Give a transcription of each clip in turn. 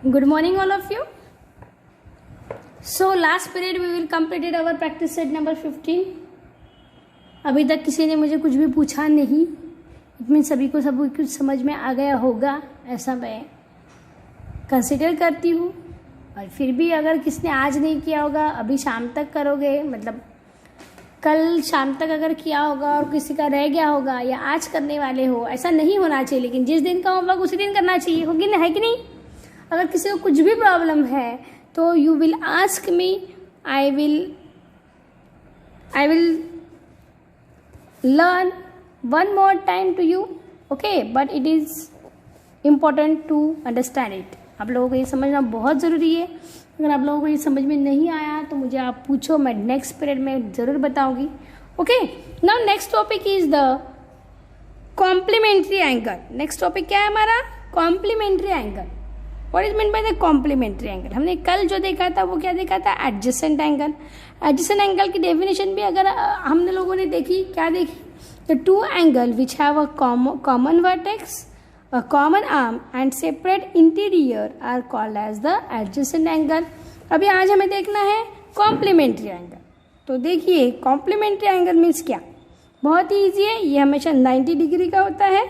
Good morning all of you. So last period we will completed our practice set number 15. अभी तक किसी ने मुझे कुछ भी पूछा नहीं, इट मीन सभी को सब कुछ समझ में आ गया होगा ऐसा मैं कंसिडर करती हूँ। और फिर भी अगर किसने आज नहीं किया होगा, अभी शाम तक करोगे, मतलब कल शाम तक अगर किया होगा और किसी का रह गया होगा या आज करने वाले हो, ऐसा नहीं होना चाहिए। लेकिन जिस दिन का होमवर्क उसी दिन करना चाहिए, होगी ना, है कि नहीं? अगर किसी को कुछ भी प्रॉब्लम है तो you will ask me, I will learn one more time to you, okay, but it is important to understand it. आप लोगों को ये समझना बहुत ज़रूरी है। अगर आप लोगों को ये समझ में नहीं आया तो मुझे आप पूछो, मैं नेक्स्ट पीरियड में ज़रूर बताऊंगी। Okay, now next topic is the complementary angle. Next topic क्या है हमारा? Complementary angle. What is mean by the complementary angle? हमने कल जो देखा था वो क्या देखा था? Adjacent angle. एडजेसेंट एंगल की डेफिनेशन भी अगर हमने लोगों ने देखी, क्या देखी? The two angle which have a common vertex, a common arm and separate interior are called as the adjacent angle. अभी आज हमें देखना है कॉम्प्लीमेंट्री एंगल। तो देखिए कॉम्प्लीमेंट्री एंगल मीन्स क्या? बहुत ही ईजी है, ये हमेशा 90 डिग्री का होता है।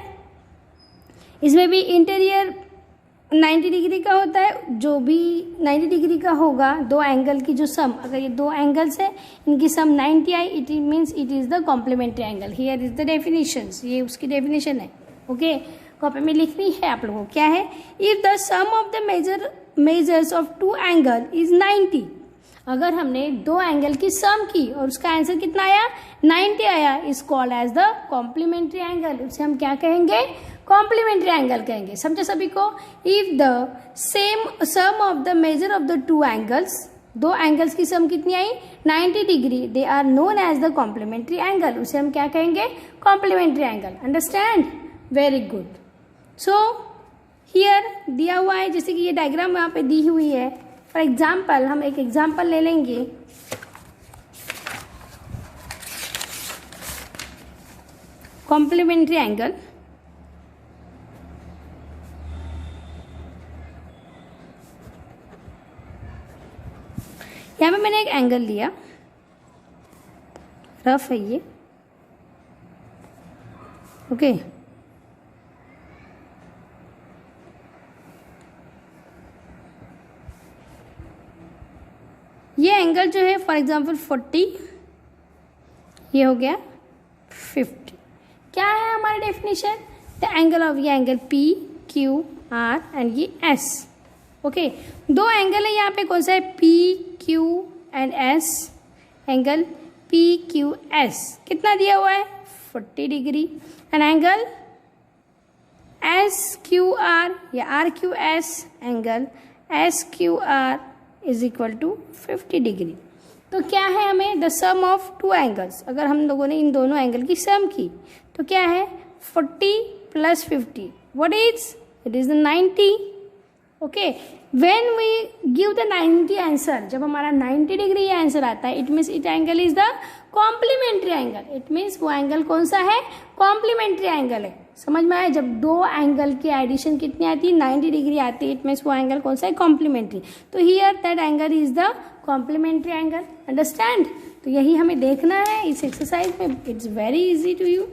इसमें भी इंटीरियर 90 डिग्री का होता है। जो भी 90 डिग्री का होगा, दो एंगल की जो सम, अगर ये दो एंगल्स है इनकी सम 90 आई, it means it is the complementary angle. Here is the definitions, ये उसकी डेफिनेशन है। ओके, कॉपी में लिखनी है आप लोगों को। क्या है? If the sum of the measures of two angle is 90, अगर हमने दो एंगल की सम की और उसका आंसर कितना आया? 90 आया, is called as the complementary angle. उसे हम क्या कहेंगे? कॉम्प्लीमेंट्री एंगल कहेंगे। समझे सभी को? If the same sum of the measure of the two angles, दो एंगल्स की सम कितनी आई? 90 degree, they are known as the complementary angle. उसे हम क्या कहेंगे? Complementary angle. Understand? Very good. So here दिया हुआ है, जैसे कि ये डायग्राम यहाँ पे दी हुई है। फॉर एग्जाम्पल, हम एक एग्जाम्पल ले लेंगे। Complementary angle. यहाँ पे मैंने एक एंगल लिया, रफ है ये। ओके, ये एंगल जो है फॉर एग्जांपल 40, ये हो गया 50। क्या है हमारी डेफिनेशन? द एंगल ऑफ ये angle P, Q, R and ये S। ओके, दो एंगल है यहाँ पे, कौन सा है? P, Q and S। Angle P, Q, S कितना दिया हुआ है? 40 degree. And angle S, Q, R या R, Q, S, एंगल S, Q, R is equal to 50 degree. तो क्या है हमें? The sum of two angles. अगर हम लोगों ने इन दोनों एंगल की सम की तो क्या है? 40 plus 50, what is? It is the 90। Okay, when we give the 90 answer, जब हमारा 90 डिग्री आंसर आता है, it means it angle is the complementary angle. It means वो एंगल कौन सा है? कॉम्प्लीमेंट्री एंगल है। समझ में आया? जब दो एंगल की एडिशन कितनी आती है? 90 डिग्री आती है, इट मीन्स वो एंगल कौन सा है? कॉम्प्लीमेंट्री। तो here that angle is the complementary angle. Understand? तो यही हमें देखना है इस एक्सरसाइज में। It's very easy to you.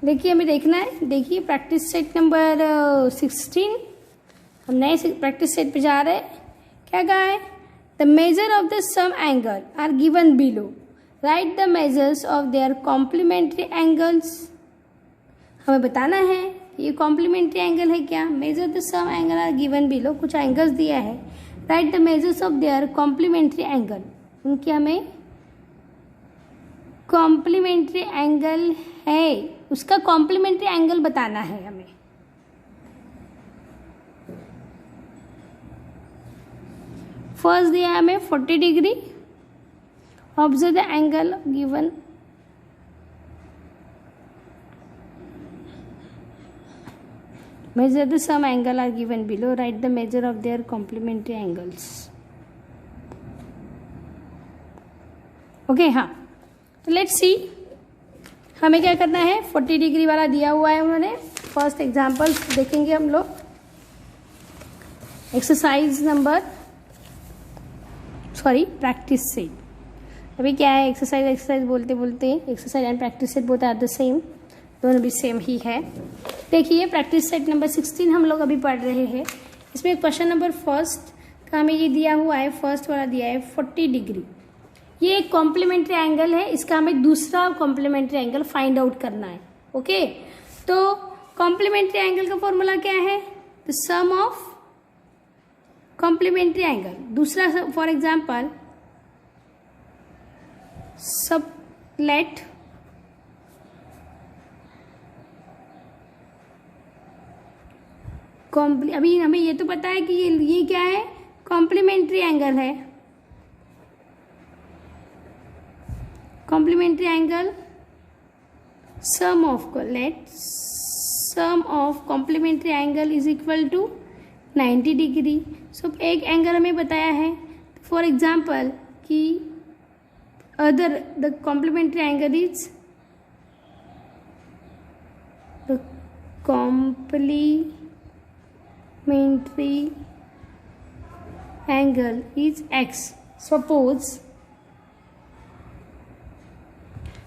देखिए हमें देखना है, देखिए प्रैक्टिस सेट नंबर 16, हम नए प्रैक्टिस सेट पे जा रहे हैं। क्या कहा है? The measure of the sum angle are given below, right the measures of their complementary angles. हमें बताना है ये कॉम्प्लीमेंट्री एंगल है क्या? Measure the sum angle are given below, कुछ एंगल्स दिया है, right the measures of their complementary angle. उनकी हमें कॉम्प्लीमेंट्री एंगल है, उसका कॉम्प्लीमेंट्री एंगल बताना है हमें। फर्स्ट दिया है हमें 40 degree. Observe the angle given. Measure the sum angle are given below. Write the measure of their complementary angles. Okay, हाँ, तो लेट्स सी हमें क्या करना है। 40 डिग्री वाला दिया हुआ है उन्होंने। फर्स्ट एग्जांपल देखेंगे हम लोग। Exercise number practice set. अभी क्या है, एक्सरसाइज बोलते बोलते exercise and practice set both are the same, दोनों भी सेम ही है। देखिए प्रैक्टिस सेट नंबर 16 हम लोग अभी पढ़ रहे हैं। इसमें क्वेश्चन नंबर फर्स्ट का हमें ये दिया हुआ है, फर्स्ट वाला दिया है 40 डिग्री। ये एक कॉम्प्लीमेंट्री एंगल है, इसका हमें दूसरा कॉम्प्लीमेंट्री एंगल फाइंड आउट करना है। ओके, तो कॉम्प्लीमेंट्री एंगल का फॉर्मूला क्या है, the sum of complementary angle. दूसरा फॉर एग्जाम्पल सब लेट अभी हमें ये तो पता है कि ये क्या है, कॉम्प्लीमेंट्री एंगल है। Complementary angle sum of complementary angle is equal to 90 degree. So एक एंगल हमें बताया है, फॉर एग्जाम्पल कि other the complementary angle is the complementary angle is x।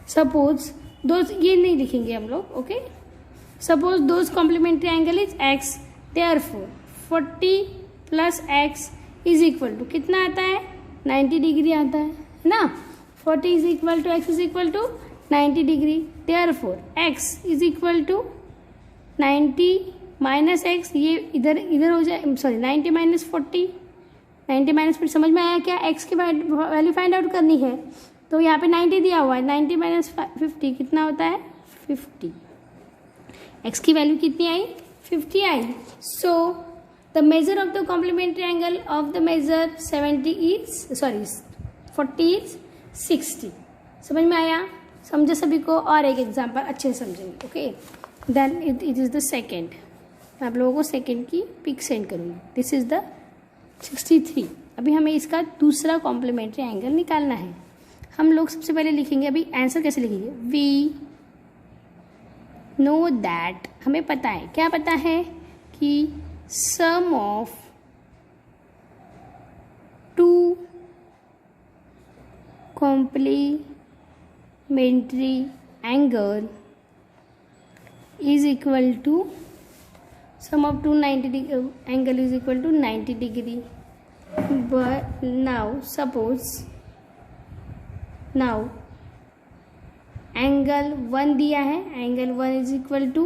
Suppose those, ये नहीं लिखेंगे हम लोग, okay. Suppose those complementary angle is x, therefore 40 plus x is equal to कितना आता है, 90 डिग्री आता है ना। 40 is equal to x is equal to 90 degree, therefore x is equal to 90 minus x, ये इधर हो जाए, सॉरी 90 माइनस 40, 90 माइनस 40 समझ में आया क्या, x की वैल्यू फाइंड आउट करनी है। तो यहाँ पे 90 दिया हुआ है, 90 माइनस 50 कितना होता है, 50। x की वैल्यू कितनी आई, 50 आई। So the measure of the complementary angle of the measure 40 is 60। समझ में आया, समझे सभी को। और एक एग्जाम्पल अच्छे से समझेंगे, okay. Then it is the second, मैं आप लोगों को सेकेंड की पिक सेंड करूँगी। This is the 63। अभी हमें इसका दूसरा कॉम्प्लीमेंट्री एंगल निकालना है। हम लोग सबसे पहले लिखेंगे, अभी आंसर कैसे लिखेंगे, वी नो दैट, हमें पता है, क्या पता है कि sum of two complementary angle is equal to sum of 290 angle is equal to 90 degree. But now suppose angle 1 दिया है, angle 1 is equal to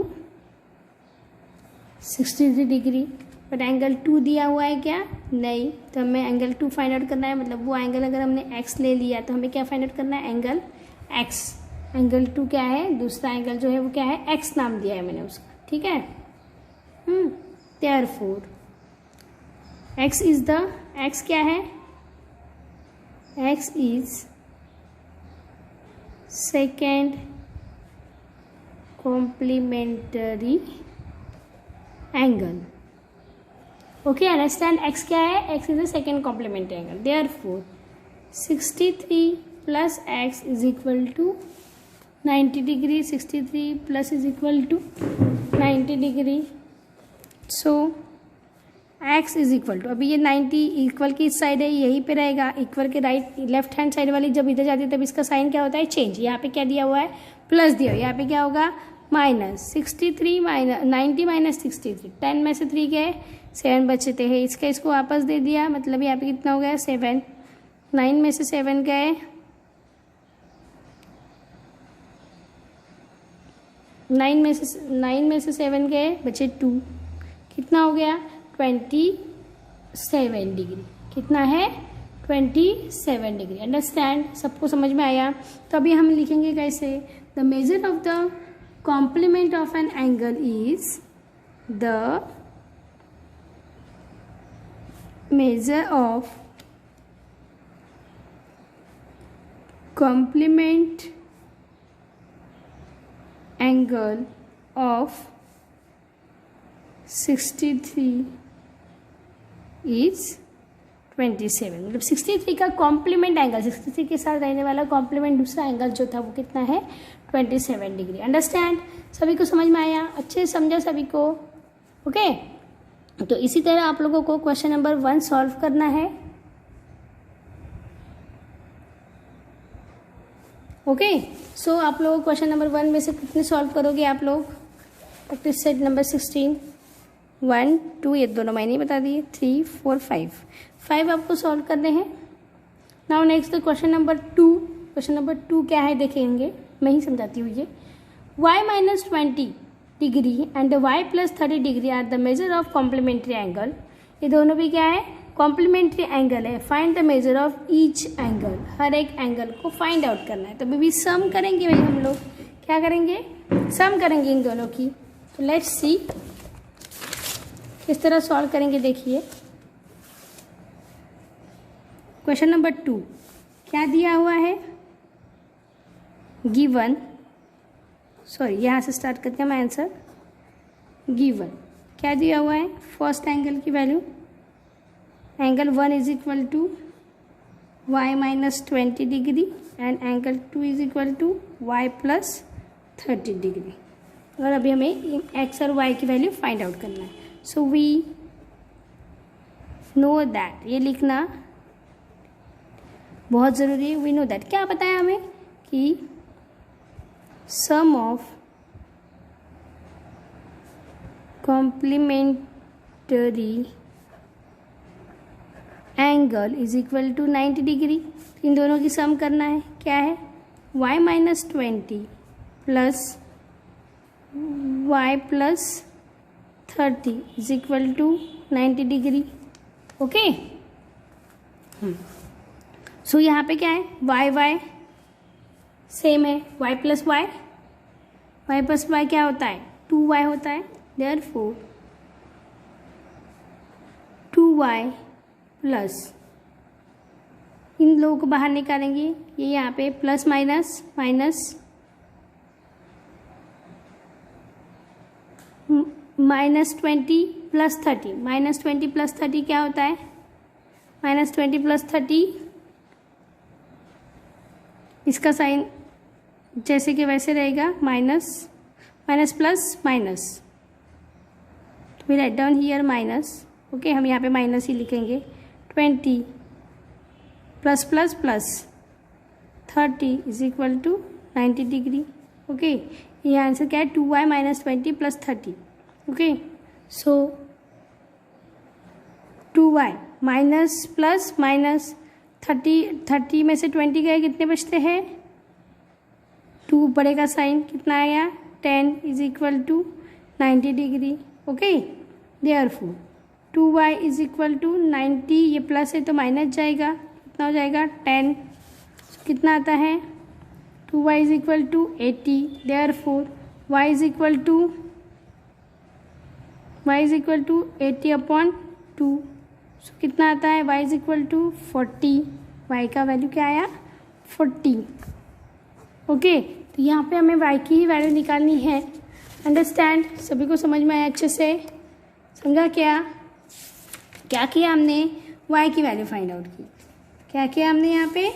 63 degree, but angle 2 दिया हुआ है क्या, नहीं। तो हमें एंगल 2 फाइंड आउट करना है, मतलब वो एंगल अगर हमने x ले लिया तो हमें क्या फाइंड आउट करना है, एंगल x। एंगल 2 क्या है, दूसरा एंगल जो है वो क्या है, x नाम दिया है मैंने उसका, ठीक है। Therefore x is the, x क्या है, x is second complementary angle. Okay, understand, x क्या है, x is the second complementary angle. Therefore 63 plus x is equal to 90 degree. 63 plus is equal to 90 degree. So x is equal to, अभी ये 90 equal की इस side है, यहीं पे रहेगा। इक्वल के राइट लेफ्ट हैंड साइड वाली जब इधर जाती है तब इसका साइन क्या होता है, चेंज। यहाँ पे क्या दिया हुआ है, प्लस दिया हुआ है, यहाँ पे क्या होगा, माइनस 63 माइनस 90 माइनस 63, 10 में से 3 गए, 7 बचते हैं, इसका इसको वापस दे दिया, मतलब यहाँ पे कितना हो गया, 7। 9 में से 7 गए, 9 में से 7 गए, बचे 2, कितना हो गया, 27 डिग्री। कितना है, 27 डिग्री। अंडरस्टैंड, सबको समझ में आया। तो अभी हम लिखेंगे कैसे, the measure of the complement of an angle is the measure of complement angle of 63 is 27। मतलब 63 का कॉम्प्लीमेंट एंगल, 63 के साथ रहने वाला कॉम्प्लीमेंट दूसरा एंगल जो था वो कितना है, 27 डिग्री। अंडरस्टैंड, सभी को समझ में आया, अच्छे से समझा सभी को, ओके। तो इसी तरह आप लोगों को क्वेश्चन नंबर 1 सॉल्व करना है। ओके, सो आप लोग क्वेश्चन नंबर 1 में से कितने सॉल्व करोगे आप लोग? प्रैक्टिस सेट नंबर 16, 1 2, ये दोनों मैंने बता दिए, 3 4 5 आपको सॉल्व करने हैं। Now next question number 2। Question number 2 क्या है देखेंगे, मैं ही समझाती हूँ ये। y minus 20 degree and y plus 30 degree are the measure of complementary angle. ये दोनों भी क्या है? कॉम्प्लीमेंट्री एंगल है। Find the measure of each angle, हर एक एंगल को फाइंड आउट करना है। तो बेबी सम करेंगे भाई, हम लोग क्या करेंगे? सम करेंगे इन दोनों की। तो लेट्स सी किस तरह सॉल्व करेंगे। देखिए क्वेश्चन नंबर 2 क्या दिया हुआ है? गिवन, सॉरी यहाँ से स्टार्ट करते हैं मैं आंसर। गिवन क्या दिया हुआ है? फर्स्ट एंगल की value, angle 1 is equal to y minus 20 degree and angle 2 is equal to y plus 30 degree. और अभी हमें x और y की वैल्यू फाइंड आउट करना है। सो वी नो दैट, ये लिखना बहुत ज़रूरी है। वी नो दैट क्या बताया हमें कि sum of complementary angle is equal to 90 degree. इन दोनों की सम करना है। क्या है? y minus 20 plus y plus 30 is equal to 90 degree. Okay, so यहाँ पे क्या है? y सेम है, y प्लस y क्या होता है? 2y होता है। देयरफॉर 2y प्लस, इन लोगों को बाहर निकालेंगे, ये यहाँ पे प्लस माइनस माइनस 20 प्लस 30, माइनस 20 प्लस 30 क्या होता है? माइनस 20 प्लस 30, इसका साइन जैसे कि वैसे रहेगा, माइनस प्लस माइनस। तो we write down here minus. Okay, हम यहाँ पे माइनस ही लिखेंगे। 20 plus plus plus 30 is equal to 90 degree. Okay, ये आंसर क्या है? 2y minus 20 plus 30। Okay, so 2y minus plus minus 30 में से 20 गए, कितने बचते हैं? 2 बड़े का साइन कितना आया? 10 is equal to 90 degree. Okay, therefore 2y is equal to 90, ये प्लस है तो माइनस जाएगा, कितना हो जाएगा? 10। कितना आता है? 2y is equal to 80। Therefore y is equal to 80 upon 2। So कितना आता है? y is equal to 40। y का वैल्यू क्या आया? 40। ओके, तो यहाँ पे हमें y की ही वैल्यू निकालनी है। अंडरस्टैंड? सभी को समझ में आया अच्छे से? समझा? क्या किया हमने? y की वैल्यू फाइंड आउट की। क्या किया हमने यहाँ पे?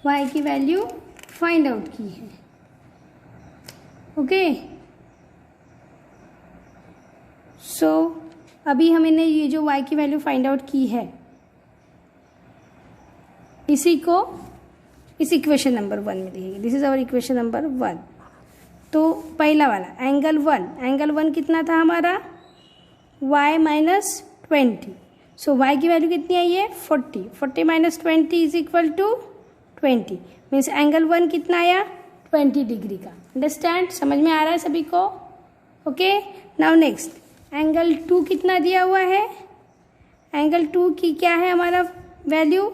y की वैल्यू फाइंड आउट की है। ओके, सो अभी हमने ये जो y की वैल्यू फाइंड आउट की है, इसी को इस इक्वेशन नंबर 1 में लिखेंगे। This is our equation number 1। तो पहला वाला एंगल 1 कितना था हमारा? y minus 20। सो y की वैल्यू कितनी आई है? 40 minus 20 is equal to 20। Means angle 1 कितना आया? 20 डिग्री का। अंडरस्टैंड? समझ में आ रहा है सभी को? ओके, नाउ नेक्स्ट एंगल 2 कितना दिया हुआ है? एंगल 2 की क्या है हमारा value?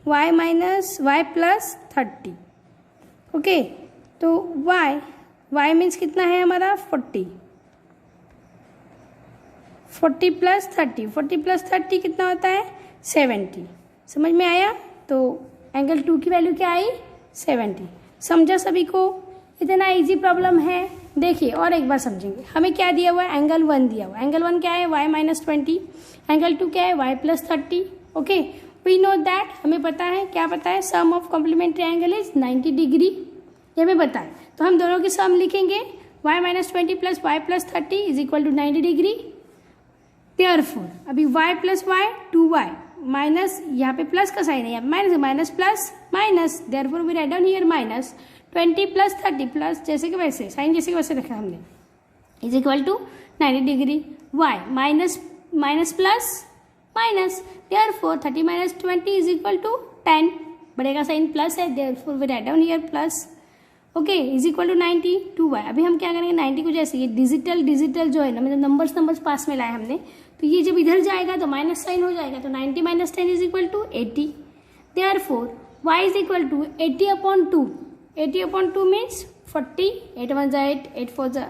y minus y plus 30। Okay, तो y मीन्स कितना है हमारा? 40 प्लस 30 कितना होता है? 70। समझ में आया? तो एंगल 2 की वैल्यू क्या आई? 70। समझा सभी को? इतना इजी प्रॉब्लम है। देखिए और एक बार समझेंगे। हमें क्या दिया हुआ है? एंगल 1 दिया हुआ है। एंगल 1 क्या है? y minus 20। एंगल 2 क्या है? y plus 30। Okay, we know that, हमें पता है। क्या पता है? Sum of complementary angle is 90 degree, ये हमें पता है। तो हम दोनों की सम लिखेंगे। y minus 20 plus y plus 30 is equal to 90 degree. Therefore अभी y plus y 2y minus, यहाँ पे प्लस का साइन है, यहाँ minus, minus plus minus, therefore we write down here minus 20 plus 30 plus जैसे कि वैसे, साइन जैसे कि वैसे रखा हमने, is equal to 90 degree. y minus minus plus minus, therefore 30 माइनस 20 इज इक्वल टू 10, बड़े का साइन प्लस है, therefore we write down here plus, okay, is equal to 90 2y। अभी हम क्या करेंगे, 90 को जैसे ये डिजिटल जो है ना, मतलब नंबर्स पास में लाए हमने, तो ये जब इधर जाएगा तो माइनस साइन हो जाएगा, तो 90 minus 10 is equal to 80, therefore y is equal to 80/2, 80/2 means 40, 8 1 जा 8, 8 4 जा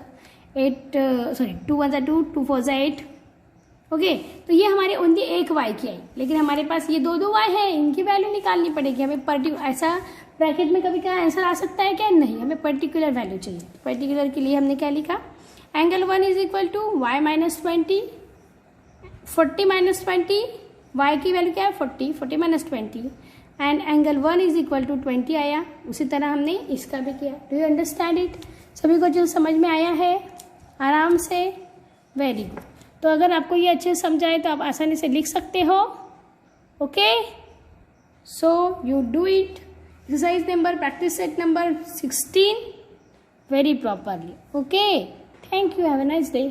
8, सॉरी 2 1 जा 2, 2 4 जा 8, ओके। तो ये हमारे ओनली एक y की आई, लेकिन हमारे पास ये दो y है, इनकी वैल्यू निकालनी पड़ेगी हमें। ऐसा ब्रैकेट में कभी क्या आंसर आ सकता है क्या, नहीं, हमें पर्टिकुलर वैल्यू चाहिए। पर्टिकुलर के लिए हमने क्या लिखा, angle 1 is equal to y minus 20, 40 minus 20, y की वैल्यू क्या है 40, 40 minus 20, and angle 1 is equal to 20 आया। उसी तरह हमने इसका भी किया। Do you understand it? सभी को जो समझ में आया है आराम से, वेरी गुड। तो अगर आपको ये अच्छे से समझाए तो आप आसानी से लिख सकते हो, okay. So you do it. Exercise number, practice set number 16 very properly. Okay. Thank you. Have a nice day.